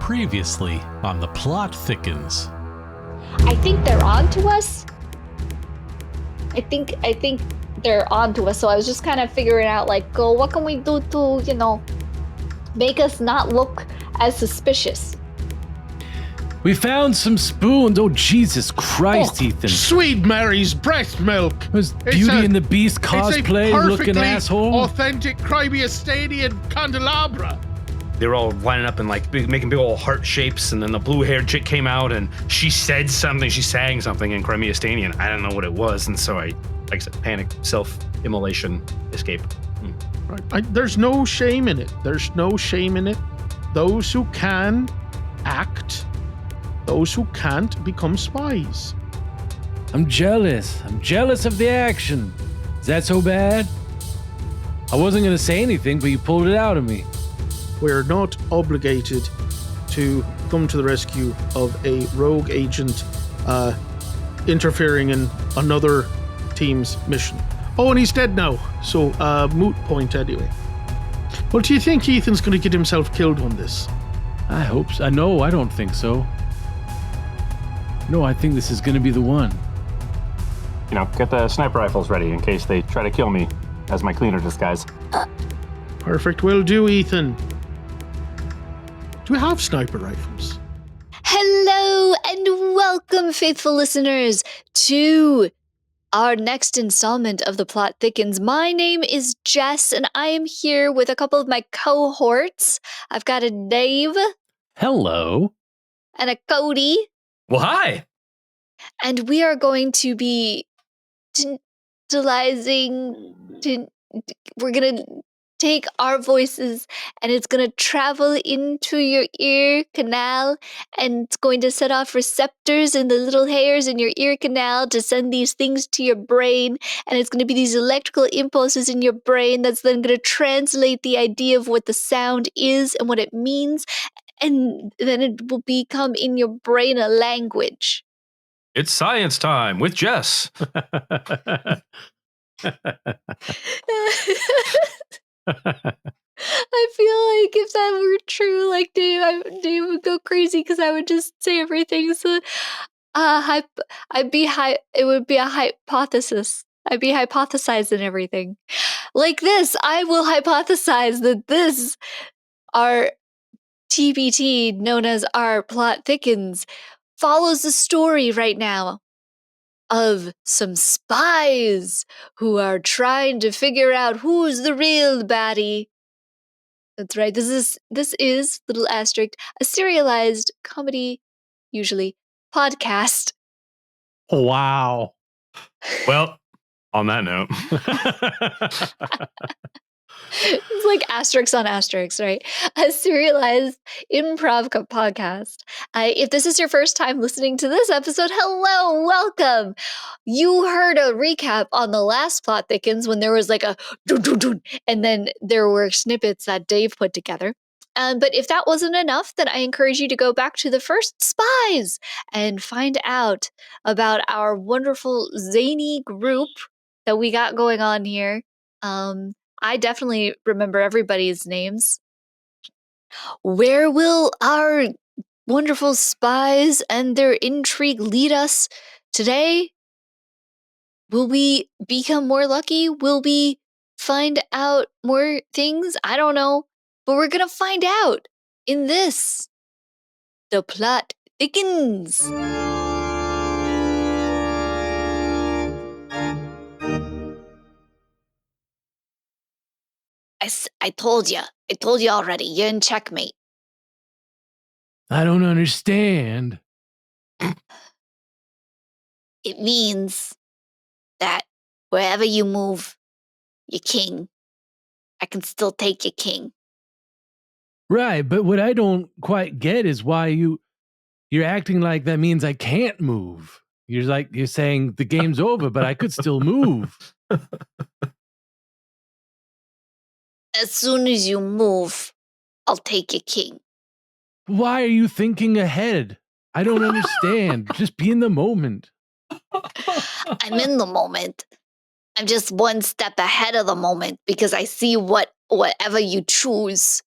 Previously on The Plot Thickens. I think they're on to us. I think they're on to us. So I was just kind of figuring out, like, what can we do to, make us not look as suspicious? We found some spoons. Oh, Jesus Christ, Ethan. Sweet Mary's breast milk. Was Beauty and the Beast cosplay looking asshole? Authentic Crybia-Stadian candelabra. They were all lining up and making big old heart shapes, and then the blue-haired chick came out and she said something, she sang something in Crimea-Stanian. I don't know what it was, and so I said, panic, self-immolation, escape. Right. There's no shame in it. There's no shame in it. Those who can act, those who can't become spies. I'm jealous. I'm jealous of the action. Is that so bad? I wasn't going to say anything, but you pulled it out of me. We're not obligated to come to the rescue of a rogue agent interfering in another team's mission. Oh, and he's dead now, so moot point anyway. Well, do you think Ethan's going to get himself killed on this? I hope so. No, I don't think so. No, I think this is going to be the one. Get the sniper rifles ready in case they try to kill me as my cleaner disguise. Perfect, will do, Ethan. Do we have sniper rifles? Hello and welcome, faithful listeners, to our next installment of The Plot Thickens. My name is Jess, and I am here with a couple of my cohorts. I've got a Dave. Hello. And a Cody. Well, hi. And we are going to be we're going to take our voices and it's going to travel into your ear canal, and it's going to set off receptors in the little hairs in your ear canal to send these things to your brain, and it's going to be these electrical impulses in your brain that's then going to translate the idea of what the sound is and what it means, and then it will become in your brain a language. It's science time with Jess. I feel like if that were true, like Dave would go crazy because I would just say everything. So, it would be a hypothesis. I'd be hypothesizing everything. Like this, I will hypothesize that this, our TBT, known as our Plot Thickens, follows the story right now of some spies who are trying to figure out who's the real baddie. That's right. This is little asterisk, a serialized comedy, usually podcast. Wow. Well, on that note. It's like asterisks on asterisks, right? A serialized improv podcast. If this is your first time listening to this episode, hello, welcome. You heard a recap on the last Plot Thickens when there was like a doo-doo-doo, and then there were snippets that Dave put together. But if that wasn't enough, then I encourage you to go back to the first Spies and find out about our wonderful zany group that we got going on here. I definitely remember everybody's names. Where will our wonderful spies and their intrigue lead us today? Will we become more lucky? Will we find out more things? I don't know. But we're going to find out in this. The Plot Thickens. I told you. I told you already. You're in checkmate. I don't understand. It means that wherever you move, you're king. I can still take your king. Right, but what I don't quite get is why you're acting like that means I can't move. You're saying the game's over, but I could still move. As soon as you move, I'll take your king. Why are you thinking ahead? I don't understand. Just be in the moment. I'm in the moment. I'm just one step ahead of the moment because I see whatever you choose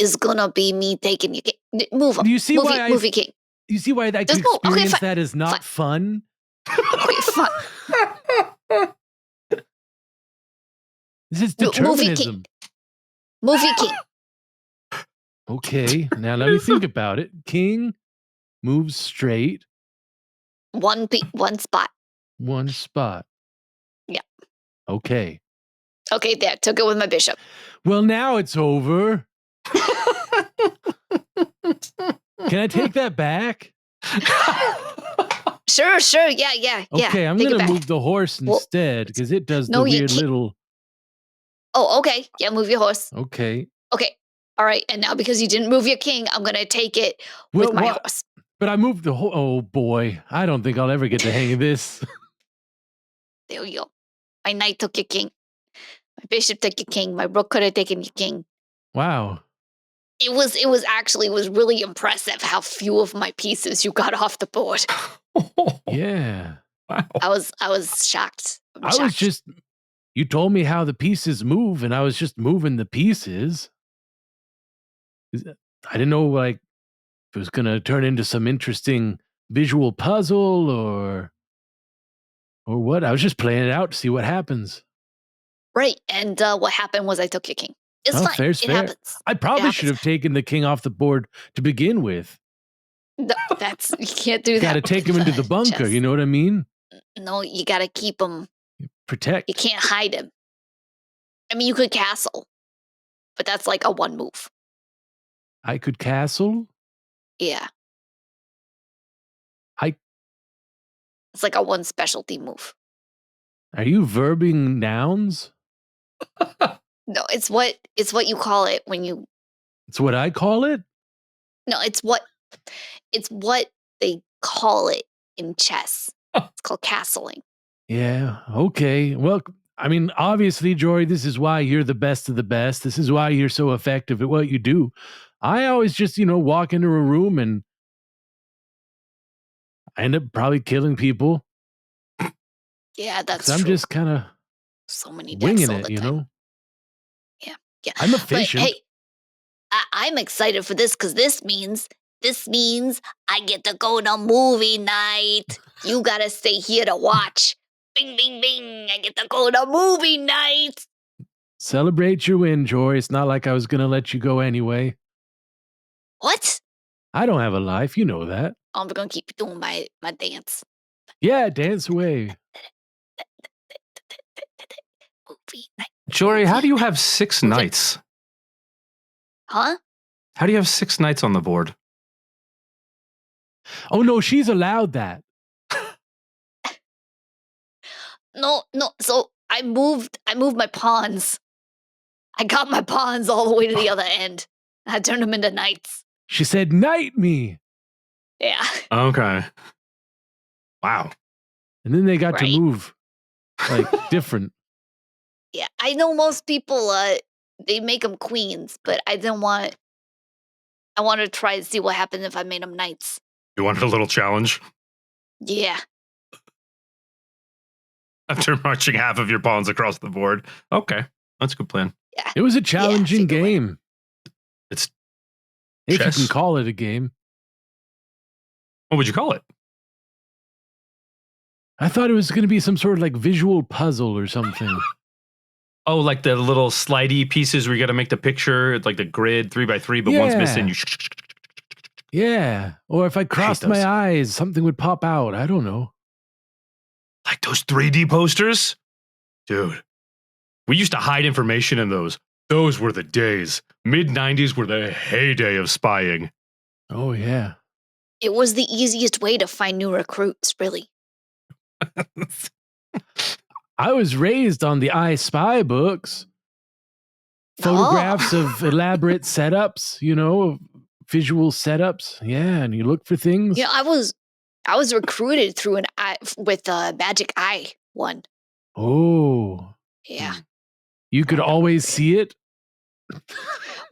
is gonna be me taking your king. Move him. Do you see move why your, I- move your king. You see why I could Just move. Okay, experience fine. that is not fun? Okay, fine. This is No, move your determinism. Move your king. Okay, now let me think about it. King moves straight, One spot. one spot. Yeah. Okay. Okay, there. Took it with my bishop. Well, now it's over. Can I take that back? Sure. Yeah. Okay, I'm Take it going to back. move the horse Well, instead because it does no, the you weird can't. little. Oh, okay. Yeah, move your horse. Okay. Okay. All right. And now because you didn't move your king, I'm gonna take it Well, with my what? horse. But I moved the whole. Oh boy, I don't think I'll ever get the hang of this. There you go. My knight took your king. My bishop took your king. My rook could have taken your king. Wow. It was really impressive how few of my pieces you got off the board. Yeah. Wow. I was shocked. I was just. You told me how the pieces move, and I was just moving the pieces. I didn't know like if it was going to turn into some interesting visual puzzle or what. I was just playing it out to see what happens. right. And what happened was I took your king. It's Oh, fine. fair's It fair. happens. I probably happens. should have taken the king off the board to begin with. No, that's you can't do that. Got to take him into the bunker. chess. You know what I mean? No, you got to keep him. Protect. You can't hide him. I mean, you could castle, but that's like a one move. I could castle. Yeah. I- It's like a one specialty move. Are you verbing nouns? No, it's what you call it when you. It's what I call it. No, it's what they call it in chess. It's called castling. Yeah. Okay. Well, I mean, obviously, Jory, this is why you're the best of the best. This is why you're so effective at what you do. I always just, walk into a room and I end up probably killing people. Yeah, that's 'Cause I'm true. just kind of So many deaths winging all it, the you time. know? Yeah. I'm But efficient. hey, I'm excited for this because this means I get to go to movie night. You gotta stay here to watch. Bing, bing, bing. I get to go to movie night. Celebrate your win, Jory. It's not like I was going to let you go anyway. What? I don't have a life. You know that. I'm gonna keep doing my dance. Yeah, dance away. Movie night. Jory, how do you have 6 knights? Huh? How do you have 6 knights on the board? Oh, no, she's allowed that. No. So I moved my pawns. I got my pawns all the way to the other end. I turned them into knights. She said, knight me. Yeah. Okay. Wow. And then they got to Right. move like different. Yeah. I know most people they make them queens, but I want to try to see what happens if I made them knights. You wanted a little challenge? Yeah. After marching half of your pawns across the board. Okay. That's a good plan. Yeah. It was a challenging figure it. game. It's If chess? you can call it a game. What would you call it? I thought it was going to be some sort of like visual puzzle or something. Oh, like the little slidey pieces where you got to make the picture. It's like the grid 3x3, but one's Yeah. missing. You Yeah. Or if I crossed my those. eyes, something would pop out. I don't know. like those 3D posters, dude. We used to hide information in those. Those were the days. Mid-90s were the heyday of spying. Oh, yeah. It was the easiest way to find new recruits, really. I was raised on the I Spy books. Photographs of elaborate setups, visual setups. Yeah, and you look for things. Yeah, I was recruited through an eye with a magic eye one. Oh, Yeah. you could always see it.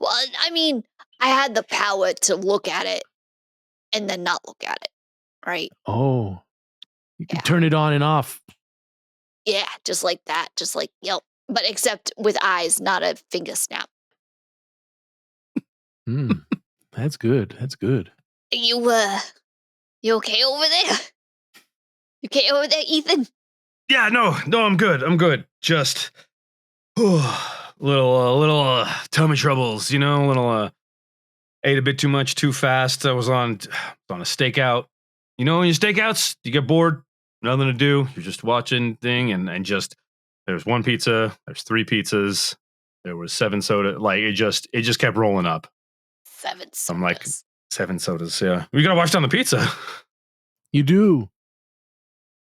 Well, I mean, I had the power to look at it and then not look at it, right? Oh, you could Yeah. turn it on and off. Yeah, just like that. Just like, yep. But except with eyes, not a finger snap. That's good. That's good. You okay over there? You okay over there, Ethan? Yeah, no, I'm good. Just little tummy troubles, ate a bit too much too fast. I was on a stakeout. When you stakeouts, you get bored, nothing to do. You're just watching thing and just there's one pizza, there's 3 pizzas, there was 7 soda. Like it just kept rolling up. 7 sodas. I'm like 7 sodas. Yeah, we gotta wash down the pizza. You do.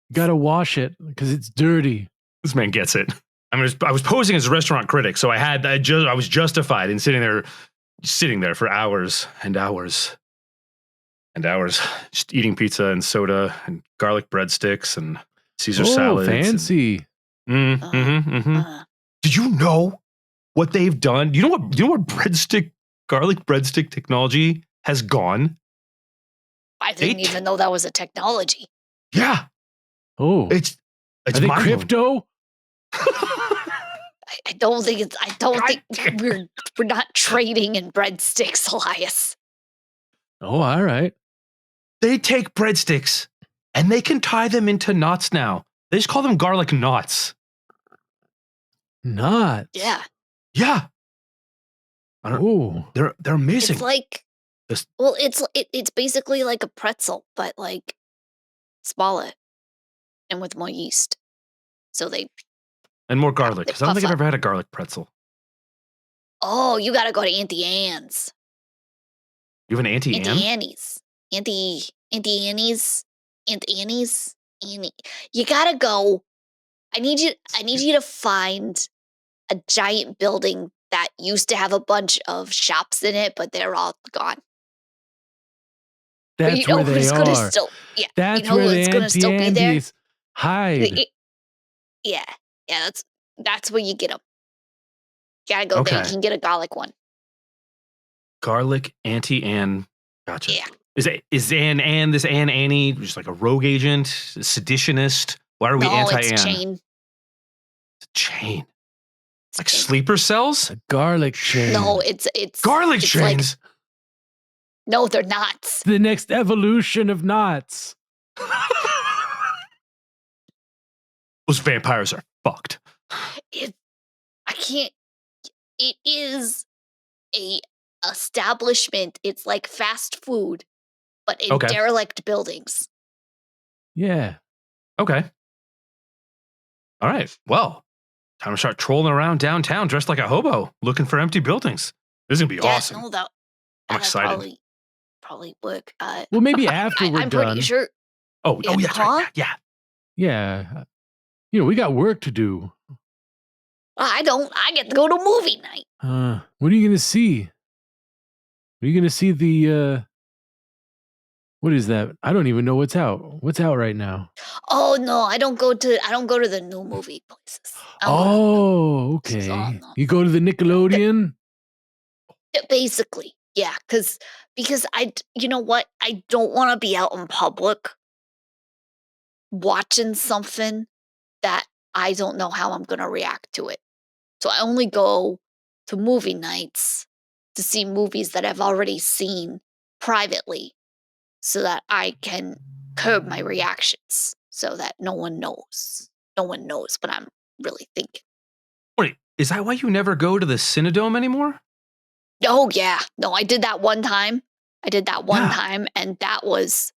You gotta wash it because it's dirty. This man gets it. I was posing as a restaurant critic, so I was justified in sitting there for hours and hours and hours, just eating pizza and soda and garlic breadsticks and Caesar salads. Fancy. Did you know what they've done? You know what garlic breadstick technology has gone? I didn't even know that was a technology. Yeah. Oh, it's are they crypto? I don't think we're not trading in breadsticks, Elias. Oh, all right. They take breadsticks and they can tie them into knots now. They just call them garlic knots. Knots? Yeah. Yeah. They're amazing. It's like it's basically like a pretzel, but like smaller and with more yeast. So and more garlic, because I don't think I've ever had a garlic pretzel. Oh, you gotta go to Auntie Anne's. You have an Auntie Anne? Auntie Annie's. Auntie Annie's. Aunt Annie's. Annie. You gotta go. I need you to find a giant building that used to have a bunch of shops in it, but they're all gone. That's where they are. That's where the Auntie Andy's hide. Yeah, that's where you get them. You gotta go there. You can get a garlic one. Garlic Auntie Anne. Gotcha. Yeah. Is Anne this Annie just like a rogue agent, a seditionist? Why are we anti-Anne? It's a chain. It's a chain. It's like sleeper cells? A garlic chain. No, it's garlic chains. Like, no, they're knots. The next evolution of knots. Those vampires are fucked. It is a establishment. It's like fast food, but in derelict buildings. Yeah. Okay. All right. Well, time to start trolling around downtown dressed like a hobo, looking for empty buildings. This is gonna be awesome. No, I'm excited. Probably work. Well, maybe after we're done. I'm pretty sure. Oh, yeah, right. Yeah. Yeah. We got work to do. I don't. I get to go to movie night. What are you gonna see? Are you gonna see the? What is that? I don't even know what's out. What's out right now? Oh no, I don't go to the new movie places. Oh, okay. No. You go to the Nickelodeon? Basically, yeah. Because you know what? I don't want to be out in public watching something that I don't know how I'm gonna react to it. So I only go to movie nights to see movies that I've already seen privately, so that I can curb my reactions, so that no one knows what I'm really thinking. Wait, is that why you never go to the Cinedome anymore? Oh yeah, no, I did that one time. Time, and that was.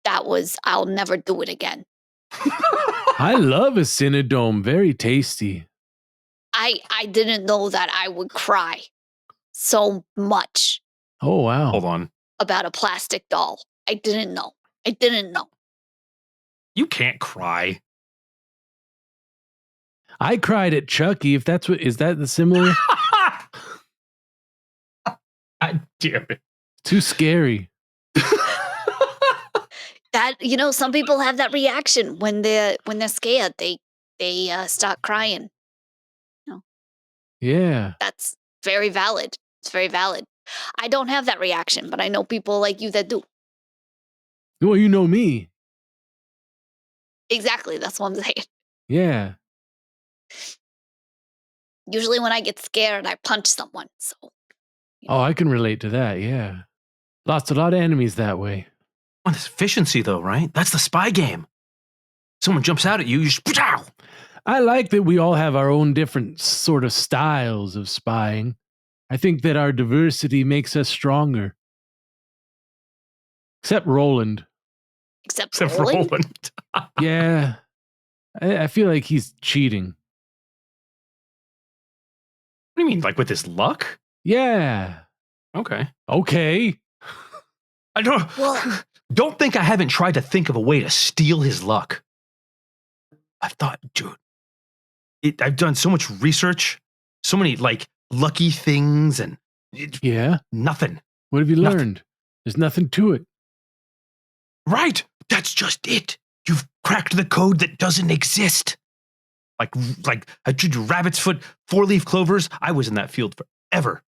I'll never do it again. I love a Cinedome. Very tasty. I didn't know that I would cry so much. Oh wow! Hold on. About a plastic doll. I didn't know. You can't cry. I cried at Chucky. If that's what is that the similar? God damn it! Too scary. That some people have that reaction when they're scared. They start crying. Yeah. That's very valid. It's very valid. I don't have that reaction, but I know people like you that do. Well, you know me. Exactly. That's what I'm saying. Yeah. Usually when I get scared, I punch someone. So, Oh, I can relate to that. Yeah. Lost a lot of enemies that way. On this efficiency, though, right? That's the spy game. Someone jumps out at you, you just... I like that we all have our own different sort of styles of spying. I think that our diversity makes us stronger. Except Roland. Except Except Roland? Roland. Yeah. I feel like he's cheating. What do you mean, like with his luck? Yeah. Okay. Okay. I don't... Well- Don't think I haven't tried to think of a way to steal his luck. I've thought, dude, I've done so much research, so many like lucky things, and Yeah. nothing. What have you Nothing. learned? There's nothing to it. Right. That's just it. You've cracked the code that doesn't exist. Like I did rabbit's foot, 4-leaf clovers. I was in that field forever.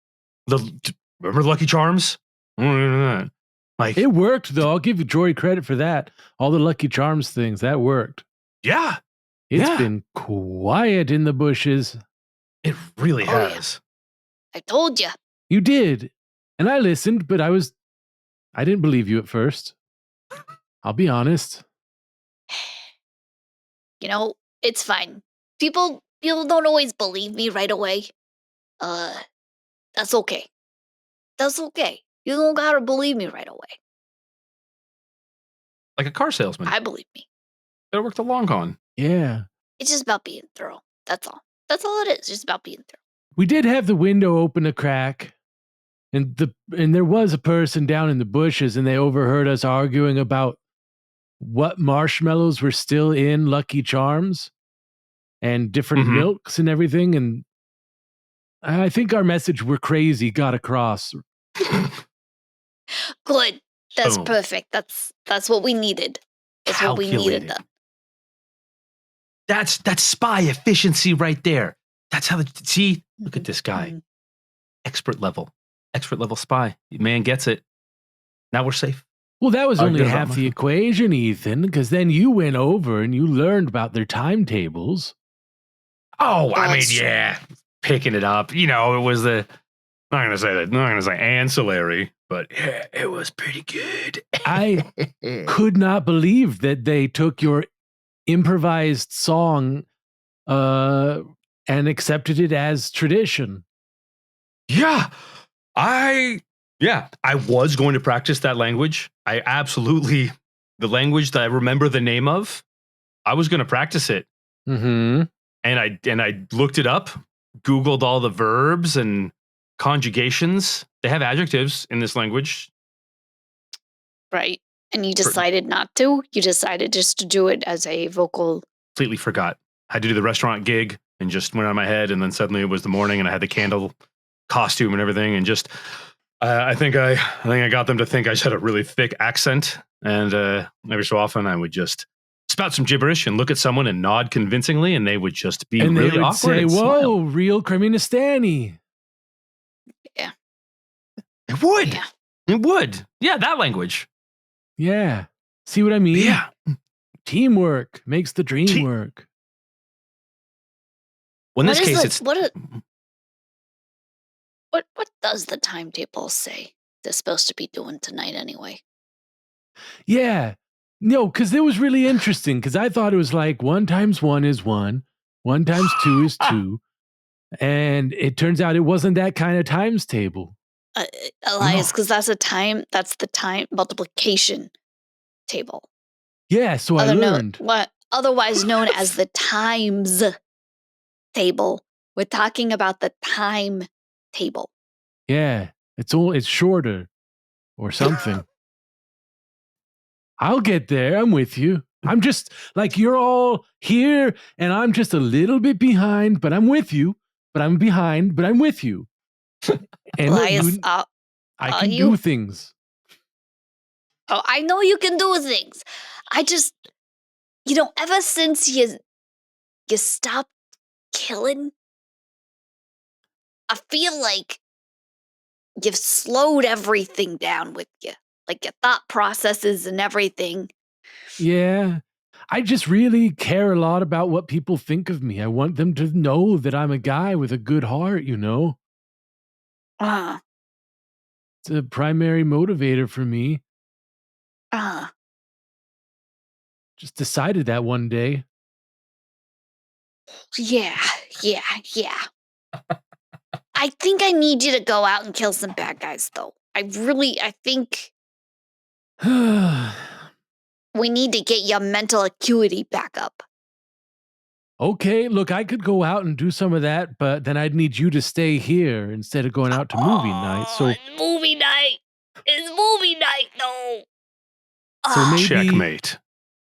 Remember Lucky Charms? Like, It worked, though. I'll give you Jory credit for that. All the Lucky Charms things, that worked. yeah, It's Yeah. been quiet in the bushes. it really Oh, yeah. has. I told you. You did. And I listened, but I didn't believe you at first. I'll be honest. You know, it's fine. People don't always believe me right away. That's okay. That's okay. You don't gotta believe me right away. Like a car salesman. I believe me. It worked a long con. Yeah. It's just about being thorough. That's all. That's all it is. Just about being thorough. We did have the window open a crack. And there was a person down in the bushes, and they overheard us arguing about what marshmallows were still in Lucky Charms and different Mhm. milks and everything. And I think our message, we're crazy, got across. Good. That's Boom. perfect. That's what we needed. That's what we needed. Calculated. That's spy efficiency right there. That's how see, look at this guy. Mhm. Expert level spy. Man gets it. Now we're safe. Well, that was I only get that half much. the equation, Ethan, because then you went over and you learned about their timetables. Oh, I mean, That's true. yeah, picking it up. You know, it was the not gonna say that. Not gonna say ancillary, but yeah, it was pretty good. I could not believe that they took your improvised song and accepted it as tradition. Yeah, I was going to practice that language. I absolutely the language that I remember the name of. I was going to practice it, Mm-hmm. and I looked it up, Googled all the verbs and conjugations. They have adjectives in this language. Right. And you decided not to? You decided just to do it as a vocal. Completely forgot. I had to do the restaurant gig and just went on my head, and then suddenly it was the morning, and I had the candle costume and everything, and just I think I got them to think I just had a really thick accent, and every so often I would just spout some gibberish and look at someone and nod convincingly, and they would just be And really they would awkward say, and smile. whoa, real Kreministani. It would. Yeah. It would. Yeah, that language. Yeah. See what I mean? Yeah. Teamwork makes the dream Te- work. Well, in this What is case, the- it's what does the timetable say they're supposed to be doing tonight anyway? Yeah. No, because it was really interesting, because I thought it was like 1 times 1 is 1, 1 times 2 is 2. And it turns out it wasn't that kind of times table. Elias, because that's the time multiplication table. Yeah, so I learned. Otherwise known as the times table. We're talking about the time table. Yeah, it's shorter or something. I'll get there. I'm with you. I'm just like, you're all here and I'm just a little bit behind, but I'm with you. But I'm behind, but I'm with you. And look, Elias, I can you- do things. I know you can do things. I just, ever since you stopped killing, I feel like you've slowed everything down with you. Like your thought processes and everything. Yeah. I just really care a lot about what people think of me. I want them to know that I'm a guy with a good heart, you know? a primary motivator for me. Just decided that one day. Yeah. I think I need you to go out and kill some bad guys, though. I think we need to get your mental acuity back up. Okay, look, I could go out and do some of that, but then I'd need you to stay here instead of going out to movie night. So It's movie night. It's movie night, though. So maybe Checkmate.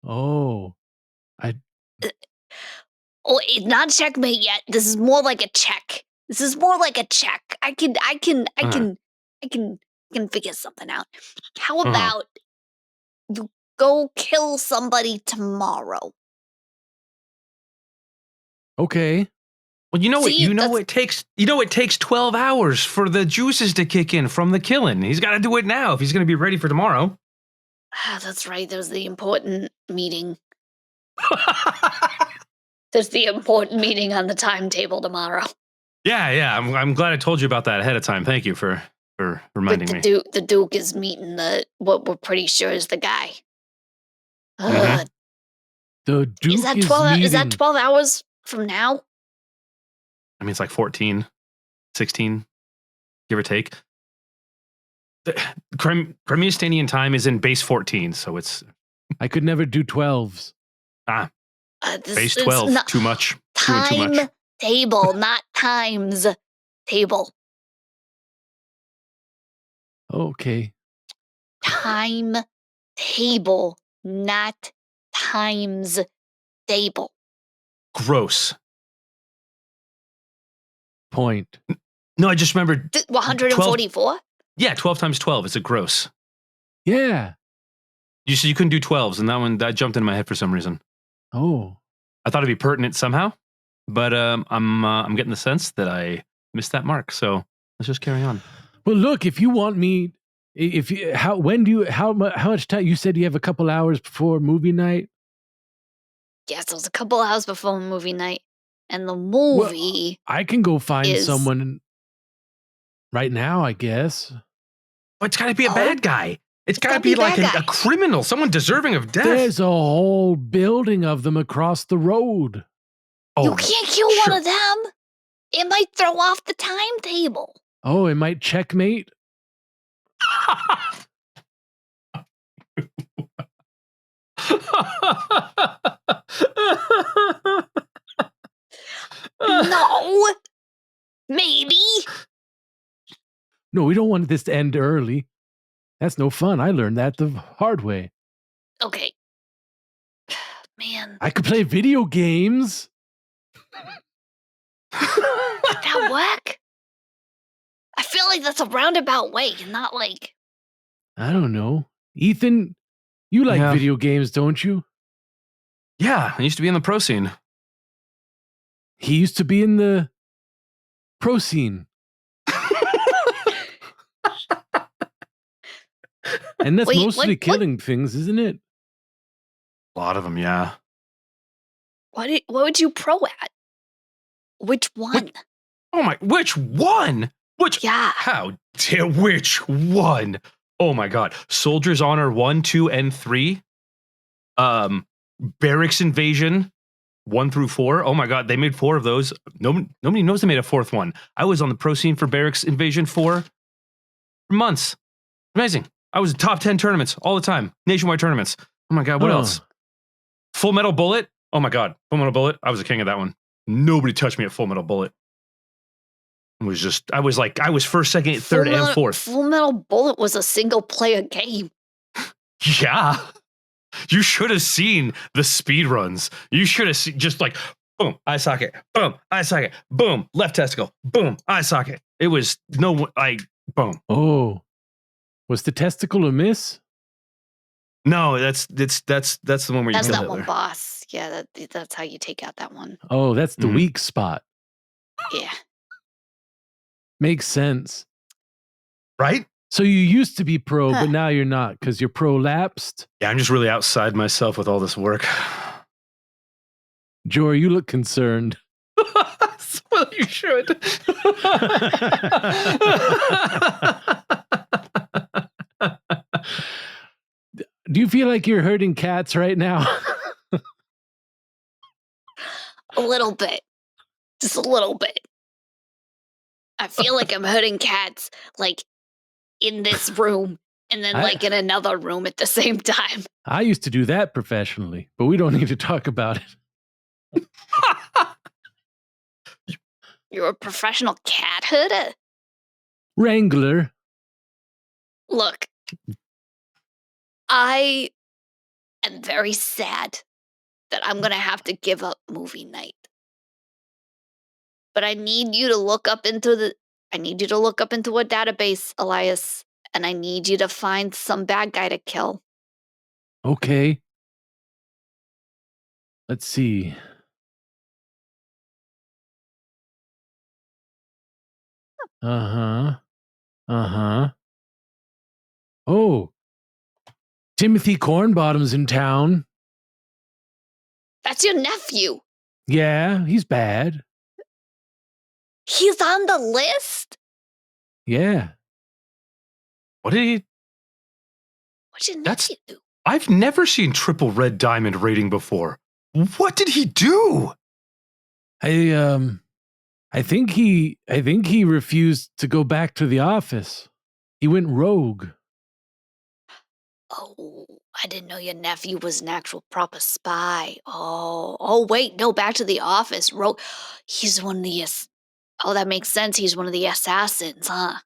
Oh, Oh, it's not checkmate yet. This is more like a check. I can figure something out. How about you go kill somebody tomorrow? okay. Well, See, it takes 12 hours for the juices to kick in from the killing. He's got to do it now if he's going to be ready for tomorrow. That's right. There's the important meeting. There's the important meeting on the timetable tomorrow. Yeah. I'm glad I told you about that ahead of time. Thank you for reminding me. The Duke is meeting what we're pretty sure is the guy. The Duke Is that 12 hours from now? I mean, it's like 14, 16, give or take. Crimea Stanian time is in base 14, so it's... I could never do 12s. Base 12, too much. Time table, not times table. Okay. Time table, not times table. Gross. Point. No, I just remembered... 144? Yeah, 12 times 12 is a gross. Yeah. You said you couldn't do 12s, and that jumped into my head for some reason. Oh. I thought it'd be pertinent somehow, but I'm getting the sense that I missed that mark. So let's just carry on. Well, look, if you want me, how much time? You said you have a couple hours before movie night. Yes, it was a couple hours before movie night, and the movie. Well, I can go find someone right now, I guess. But it's got to be a bad guy. It's got to be like a criminal, someone deserving of death. There's a whole building of them across the road. Oh, you can't kill one of them. It might throw off the timetable. Oh, it might checkmate. No. Maybe. No, we don't want this to end early. That's no fun. I learned that the hard way. Okay. Man. I could play video games. Would that work? I feel like that's a roundabout way, not like... I don't know. Ethan, you like video games, don't you? Yeah, I used to be in the pro scene. He used to be in the pro scene. And that's mostly killing things, isn't it? A lot of them, yeah. What would you pro at? Which one? Which one? How dare, which one? Oh my God. Soldiers Honor 1, 2, and 3. Barracks Invasion 1 through 4. Oh my God, they made 4 of those. Nobody knows they made a 4th one. I was on the pro scene for Barracks Invasion 4 for months. Amazing. I was in top 10 tournaments all the time. Nationwide tournaments. Oh my God, what else? Full Metal Bullet. Oh my God, Full Metal Bullet. I was the king of that one. Nobody touched me at Full Metal Bullet. I was first, second, third, and fourth. Full Metal Bullet was a single player game. Yeah. You should have seen the speed runs. You should have seen just like, boom, eye socket, boom, eye socket, boom, left testicle, boom, eye socket. It was boom. Oh. Was the testicle a miss? No, that's the one where you kill Hitler. That's that one boss. Yeah, that's how you take out that one. Oh, that's the weak spot. Yeah. Makes sense. Right? So you used to be pro, but now you're not because you're prolapsed? Yeah, I'm just really outside myself with all this work. Jory, you look concerned. Well, you should. Do you feel like you're hurting cats right now? A little bit. Just a little bit. I feel like I'm hurting cats, like, in this room, and then, like, in another room at the same time. I used to do that professionally, but we don't need to talk about it. You're a professional cat herder? Wrangler. Look, I am very sad that I'm gonna have to give up movie night. But I need you to look up into a database, Elias, and I need you to find some bad guy to kill. Okay. Let's see. Uh-huh. Uh-huh. Oh. Timothy Cornbottom's in town. That's your nephew. Yeah, he's bad. He's on the list? Yeah. What did he? What's your That's- nephew do? I've never seen triple red diamond rating before. What did he do? I think he refused to go back to the office. He went rogue. Oh, I didn't know your nephew was an actual proper spy. Oh, wait, no, back to the office. He's one of the, oh, that makes sense. He's one of the assassins, huh?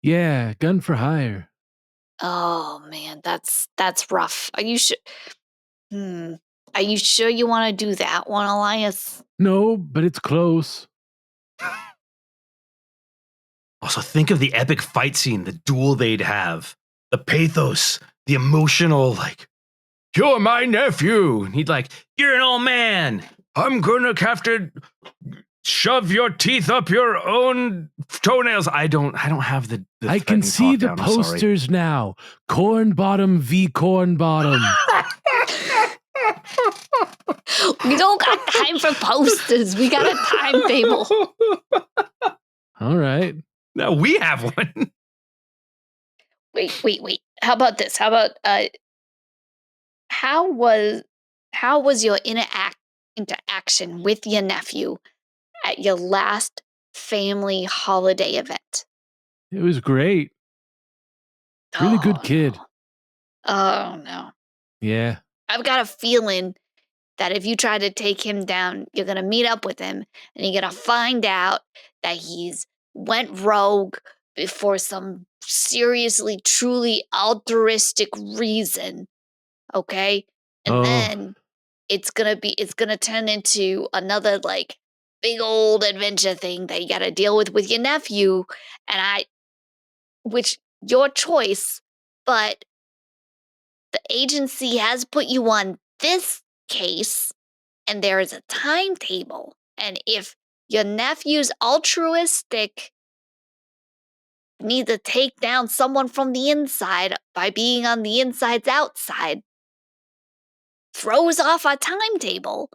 Yeah, gun for hire. Oh man, that's rough. Are you sure? Are you sure you want to do that one, Elias? No, but it's close. Also, think of the epic fight scene, the duel they'd have, the pathos, the emotional, like, you're my nephew. And he'd like, you're an old man. I'm gonna have to shove your teeth up your own toenails. I don't have the I can see the posters now. Cornbottom v. Cornbottom. We don't got time for posters. We got a timetable. All right. No, we have one. Wait. How about this? How about how was your interaction with your nephew at your last family holiday event? It was great. Really good kid. No. Oh no. Yeah. I've got a feeling that if you try to take him down, you're gonna meet up with him and you're gonna find out that he's went rogue for some seriously, truly altruistic reason. Okay? And then it's gonna turn into another like big old adventure thing that you gotta deal with your nephew. And which your choice, but the agency has put you on this case and there is a timetable. And if your nephew's altruistic, need to take down someone from the inside by being on the inside's outside, throws off a timetable,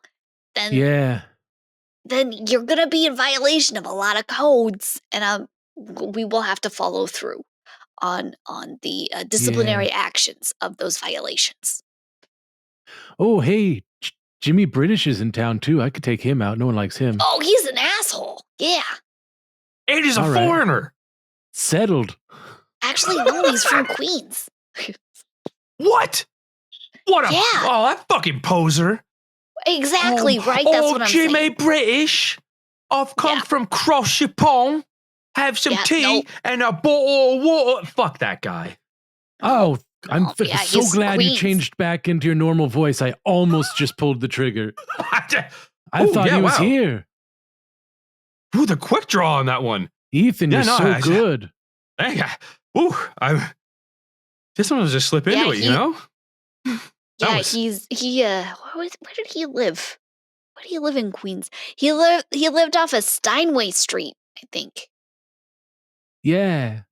then you're gonna be in violation of a lot of codes, and we will have to follow through on the disciplinary actions of those violations. Oh, hey, Jimmy British is in town too. I could take him out. No one likes him. Oh, he's an asshole. Yeah. And he's a foreigner. Settled. Actually, no, he's from Queens. What? Oh, that fucking poser. Exactly, right? That's what I'm saying. Jimmy British. I've come from Cross your Pond. Have some tea and a bottle of water. Fuck that guy. Oh, I'm so he's glad Queens. you changed back into your normal voice. I almost just pulled the trigger. I thought he was here. Ooh, the quick draw on that one. Ethan, you're so good. This one was just slip into it, you know? Yeah, where did he live? Where did he live in Queens? He lived off of Steinway Street, I think. Yeah,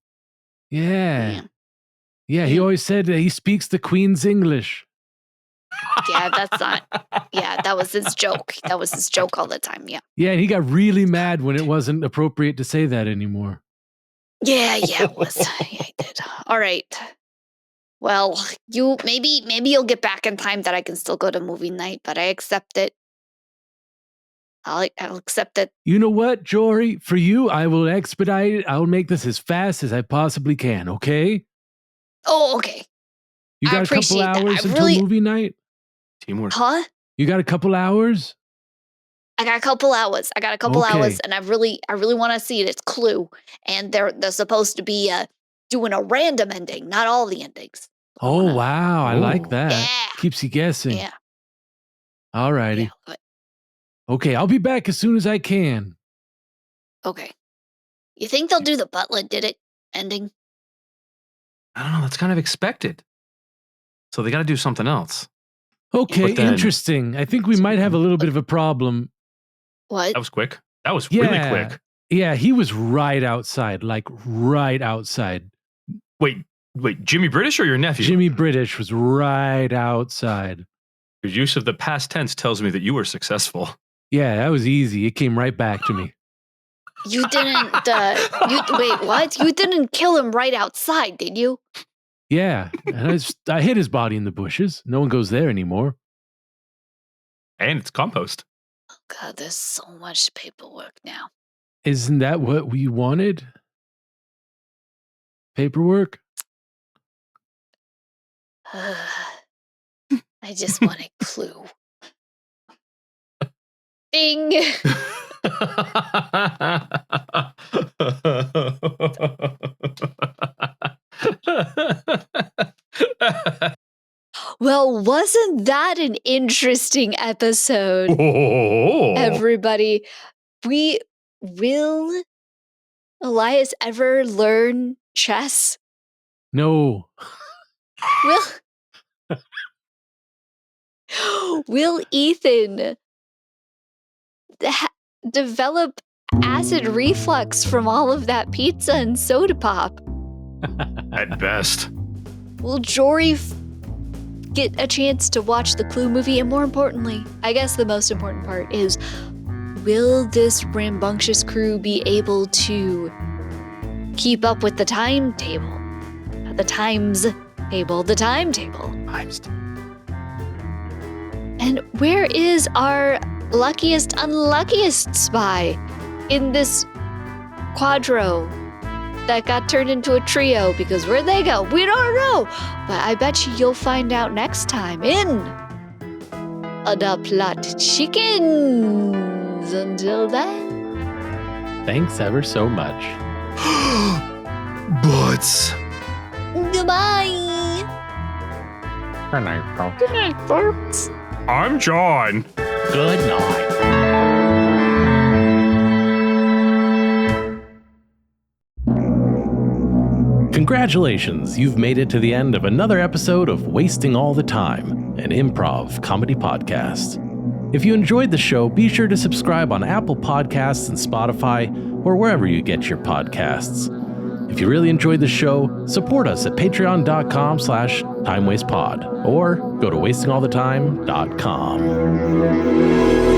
he always said that he speaks the Queen's English. Yeah, that's not. Yeah, that was his joke. That was his joke all the time. Yeah. Yeah, and he got really mad when it wasn't appropriate to say that anymore. Yeah, it was. Yeah, he did. All right. Well, maybe you'll get back in time that I can still go to movie night, but I accept it. I'll accept it. You know what, Jory? For you, I will expedite it. I'll make this as fast as I possibly can, okay? Oh, okay. You I got a couple appreciate that. hours I until really- movie night? Teamwork. Huh? You got a couple hours? I got a couple hours. Okay. Hours, and I really want to see it. It's Clue, and they're supposed to be doing a random ending, not all the endings. Oh, wow. I like Ooh. that. Yeah. Keeps you guessing. Yeah. All righty. Yeah. But, Okay, I'll be back as soon as I can. okay. You think they'll do the Butler did it ending? I don't know. That's kind of expected. So they got to do something else. Okay, But then- interesting. I think we might have a little bit of a problem. What? That was quick. That was really quick. Yeah, he was right outside, like right outside. Wait, Jimmy British or your nephew? Jimmy British was right outside. Your use of the past tense tells me that you were successful. Yeah, that was easy. It came right back to me. You didn't. Wait, what? You didn't kill him right outside, did you? Yeah, and I hid his body in the bushes. No one goes there anymore. And it's compost. Oh God, there's so much paperwork now. Isn't that what we wanted? Paperwork? I just want a clue. Ding. Well, wasn't that an interesting episode? Oh. Everybody, will Elias ever learn chess? No. Will Ethan develop acid reflux from all of that pizza and soda pop? At best. Will Jory get a chance to watch the Clue movie? And more importantly, I guess the most important part is, will this rambunctious crew be able to keep up with the timetable? The timetable. And where is our luckiest, unluckiest spy in this quadro that got turned into a trio? Because where'd they go? We don't know. But I bet you'll find out next time in The Plot Chickens. Until then, Thanks ever so much. Butts. goodbye. Good night, bro. Good night, folks. I'm John. Good night. Congratulations, you've made it to the end of another episode of Wasting All the Time, an improv comedy podcast. If you enjoyed the show, be sure to subscribe on Apple Podcasts and Spotify, or wherever you get your podcasts. If you really enjoyed the show, support us at patreon.com/timewastepod, or go to wastingallthetime.com.